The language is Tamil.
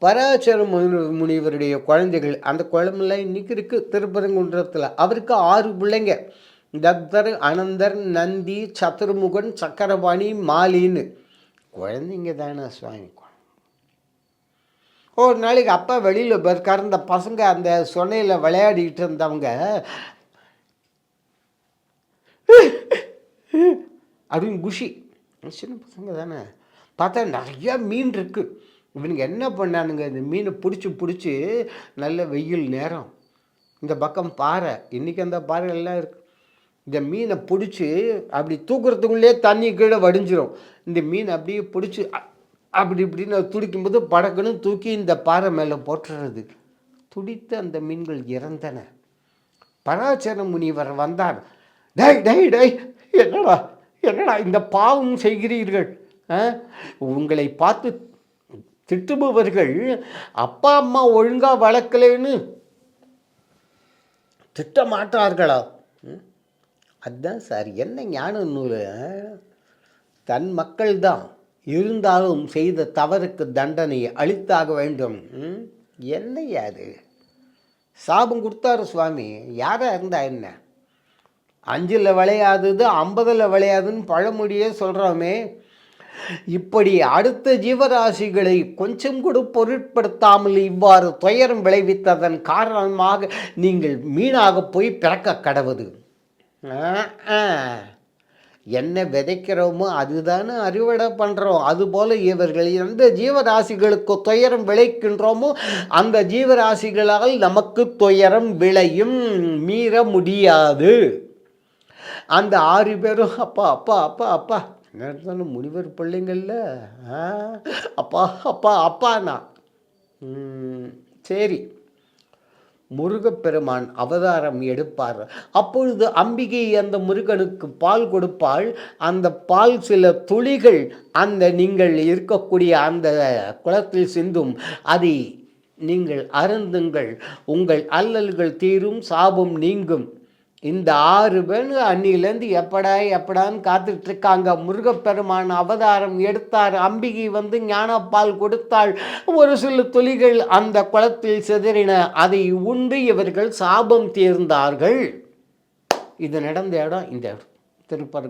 பராசர முனிவருடைய குழந்தைகள், அந்த குழம்புலாம் இன்னைக்கு இருக்குது திருப்பரங்குன்றத்தில். அவருக்கு 6 பிள்ளைங்க. தத்தர், அனந்தர், நந்தி, சதுர்முகன், சக்கரபாணி, மாலின்னு குழந்தைங்க தானே சுவாமி. ஒரு நாளைக்கு அப்பா வெளியில் போயிருக்காரு. இந்த பசங்க அந்த சொன்னையில் விளையாடிட்டு இருந்தவங்க அப்படின்னு குஷி, சின்ன பசங்க தானே, பார்த்தா நிறையா மீன் இருக்குது. இவனுங்க என்ன பண்ணானுங்க, இந்த மீனை பிடிச்சி நல்ல வெயில் நேரம், இந்த பக்கம் பாறை, இன்றைக்கி அந்த பாறை எல்லாம் இருக்குது. இந்த மீனை பிடிச்சி அப்படி தூக்குறதுக்குள்ளே தண்ணி கீழே வடிஞ்சிரும். இந்த மீன் அப்படியே பிடிச்சி அப்படி இப்படின்னு துடிக்கும்போது படக்குன்னு தூக்கி இந்த பாறை மேலே போட்டுறது. துடித்து அந்த மீன்கள் இறந்தன. பராசர முனிவர் வந்தார். டை டை டை என்னடா என்னடா இந்த பாவம் செய்கிறீர்கள்? உங்களை பார்த்து திட்டுபவர்கள் அப்பா அம்மா ஒழுங்காக வளர்க்கலைன்னு திட்ட மாட்டார்களா? அதுதான் சார், என்ன ஞான நூல். தன் மக்கள் தான் இருந்தாலும் செய்த தவறுக்கு தண்டனையை அளித்தாக வேண்டும். என்ன யாரு சாபம் கொடுத்தாரு சுவாமி? யாராக இருந்தா என்ன? 5ல் விளையாதது 50ல் விளையாதுன்னு பழமொழியே சொல்கிறோமே. இப்படி அடுத்த ஜீவராசிகளை கொஞ்சம் கூட பொருட்படுத்தாமல் இவ்வாறு துயரம் விளைவித்ததன் காரணமாக நீங்கள் மீனாக போய் பிறக்க கடவுது. என்ன விதைக்கிறோமோ அதுதானே அறுவடை பண்ணுறோம். அதுபோல் இவர்கள் எந்த ஜீவராசிகளுக்கு துயரம் விளைக்கின்றோமோ அந்த ஜீவராசிகளால் நமக்கு துயரம் விளையும், மீற முடியாது. அந்த 6 பேரும் அப்பா அப்பா அப்பா அப்பா என்ன முனிவர் பிள்ளைங்கள்ல, அப்பா அப்பா அப்பாண்ணா. சரி, முருகப்பெருமான் அவதாரம் எடுப்பார். அப்பொழுது அம்பிகை அந்த முருகனுக்கு பால் கொடுப்பாள். அந்த பால் சில துளிகள் அந்த நீங்கள் இருக்கக்கூடிய அந்த குளத்தில் சிந்தும். அதை நீங்கள் அருந்துங்கள், உங்கள் அல்லல்கள் தீரும், சாபம் நீங்கும். இந்த 6 பேர் அன்னிலேருந்து எப்படான்னு காத்துட்ருக்காங்க. முருகப்பெருமான் அவதாரம் எடுத்தார். அம்பிகை வந்து ஞானப்பால் கொடுத்தாள். ஒரு சில துளிகள் அந்த குளத்தில் சிதறின. அதை உண்டு இவர்கள் சாபம் தீர்ந்தார்கள். இது நடந்த இடம் இந்த திருப்பரங்குன்றம்.